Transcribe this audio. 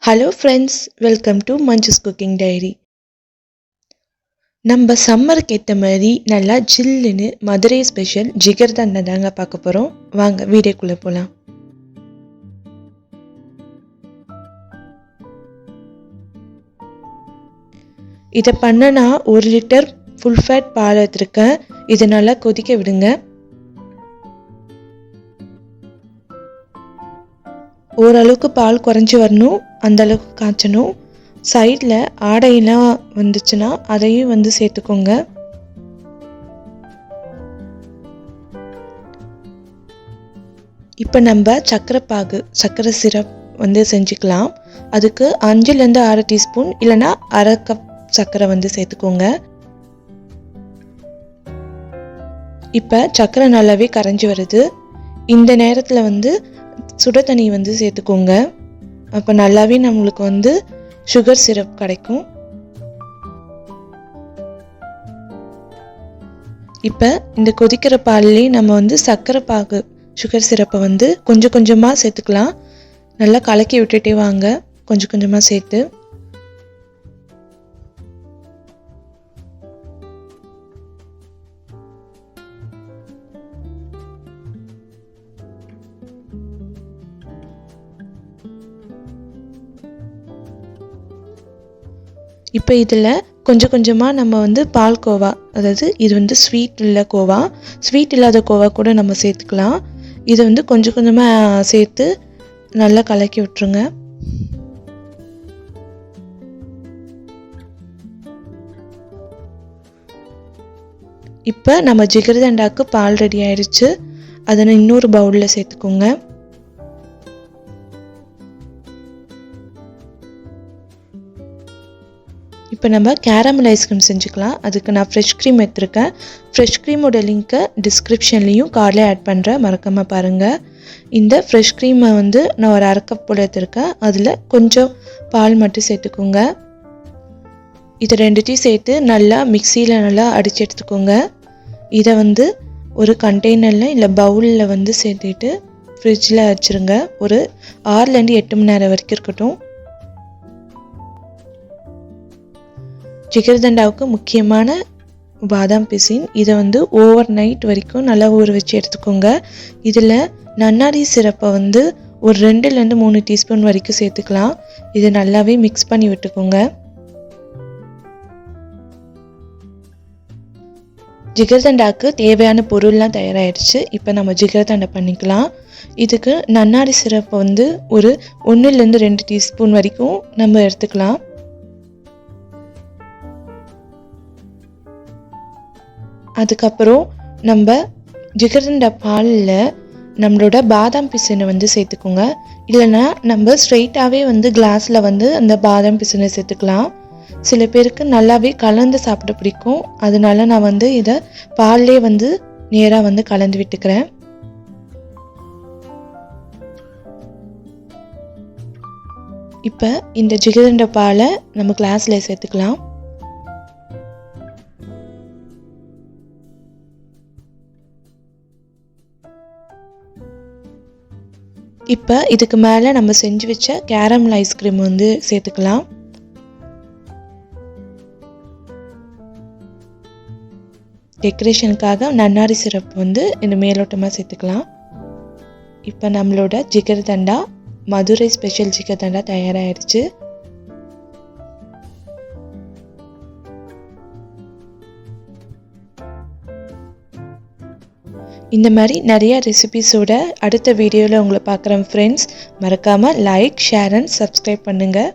Hello friends, welcome to manjuscookingdiary. நம்ம சம்மருக்கு ஏத்த மாதிரி நல்லா ஜில்லுன்னு மதுரை ஸ்பெஷல் ஜிகர்தண்டா தாங்க பார்க்க போறோம். வாங்க வீடியோக்குள்ள போலாம். இத பண்ணனா 1 லிட்டர் ஃபுல் ஃபேட் பால் எடுத்துருக்கேன். இத நல்லா கொதிக்க விடுங்க. ஓரளவுக்கு பால் குறைஞ்சி வரணும், அந்த அளவுக்கு காய்ச்சணும். சைடில் ஆடையெல்லாம் வந்துச்சுன்னா அதையும் சேர்த்துக்கோங்க. இப்போ நம்ம சர்க்கரை சிரப் செஞ்சுக்கலாம். அதுக்கு 5லேருந்து 6 டீஸ்பூன் இல்லைன்னா அரை கப் சர்க்கரை சேர்த்துக்கோங்க. இப்போ சர்க்கரை நல்லாவே கரைஞ்சி வருது. இந்த நேரத்தில் சுட தண்ணி சேர்த்துக்கோங்க. அப்போ நல்லாவே நம்மளுக்கு சுகர் சிரப் கிடைக்கும். இப்போ இந்த கொதிக்கிற பால்லே நம்ம சர்க்கரை பாகு சுகர் சிரப்பை கொஞ்சம் கொஞ்சமாக சேர்த்துக்கலாம். நல்லா கலக்கி விட்டுட்டே வாங்க, கொஞ்சம் கொஞ்சமாக சேர்த்து. இப்போ இதில் கொஞ்சம் கொஞ்சமாக நம்ம பால் கோவா, அதாவது இது ஸ்வீட் இல்லை கோவா, ஸ்வீட் இல்லாத கோவா கூட நம்ம சேர்த்துக்கலாம். இதை கொஞ்சம் கொஞ்சமாக சேர்த்து நல்லா கலக்கி விட்டுருங்க. இப்போ நம்ம ஜிகர்தண்டாக்கு பால் ரெடி ஆயிடுச்சு. அதை இன்னொரு பவுலில் சேர்த்துக்கோங்க. இப்போ நம்ம கேரமல் ஐஸ்கிரீம் செஞ்சுக்கலாம். அதுக்கு நான் ஃப்ரெஷ் க்ரீம் எடுத்துருக்கேன். ஃப்ரெஷ் க்ரீமோட லிங்க்கை டிஸ்கிரிப்ஷன்லேயும் கார்டில் ஆட் பண்ணுறேன், மறக்காமல் பாருங்கள். இந்த ஃப்ரெஷ் க்ரீமை நான் ஒரு அரை கப் போல் எடுத்துருக்கேன். அதில் கொஞ்சம் பால் மட்டும் சேர்த்துக்கோங்க. இதை ரெண்டுத்தையும் சேர்த்து நல்லா மிக்சியில் நல்லா அடித்து எடுத்துக்கோங்க. இதை ஒரு கண்டெய்னரில் இல்லை பவுலில் சேர்த்துட்டு ஃப்ரிட்ஜில் வச்சுருங்க. ஒரு 6லேருந்து 8 மணி நேரம் வரைக்கும் இருக்கட்டும். ஜிகர்தண்டாவுக்கு முக்கியமான பாதாம் பிசின். இதை ஓவர் நைட் வரைக்கும் நல்லா ஊற வச்சு எடுத்துக்கோங்க. இதில் நன்னாரி சிரப்பை ஒரு 2லேருந்து 3 டீஸ்பூன் வரைக்கும் சேர்த்துக்கலாம். இதை நல்லாவே மிக்ஸ் பண்ணி விட்டுக்கோங்க. ஜிகர்தண்டாவுக்கு தேவையான பொருள்லாம் தயாராகிடுச்சு. இப்போ நம்ம ஜிகர்தண்டா பண்ணிக்கலாம். இதுக்கு நன்னாரி சிரப்பை ஒரு 1லேருந்து 2 டீஸ்பூன் வரைக்கும் நம்ம எடுத்துக்கலாம். அதுக்கப்புறம் நம்ம ஜிகர்தண்டா பாலில் நம்மளோட பாதாம் பிசினை சேர்த்துக்கோங்க. இல்லைன்னா நம்ம ஸ்ட்ரெயிட்டாகவே கிளாஸில் அந்த பாதாம் பிசினை சேர்த்துக்கலாம். சில பேருக்கு நல்லாவே கலந்து சாப்பிட பிடிக்கும். அதனால நான் இதை பால்லே நேராக கலந்து விட்டுக்கிறேன். இப்போ இந்த ஜிகர்தண்டா பாலை நம்ம கிளாஸில் சேர்த்துக்கலாம். இப்போ இதுக்கு மேலே நம்ம செஞ்சு வச்ச கேரமல் ஐஸ்கிரீம் சேர்த்துக்கலாம். டெக்கரேஷனுக்காக நன்னாரி சிரப் இந்த மேலோட்டமாக சேர்த்துக்கலாம். இப்போ நம்மளோட ஜிகர்தண்டா மதுரை ஸ்பெஷல் ஜிகர்தண்டா தயாராகிடுச்சு. இந்த மாதிரி நிறைய ரெசிபீஸோட அடுத்த வீடியோவில் உங்களை பார்க்குறேன் ஃப்ரெண்ட்ஸ். மறக்காமல் லைக், ஷேர் அண்ட் சப்ஸ்கிரைப் பண்ணுங்கள்.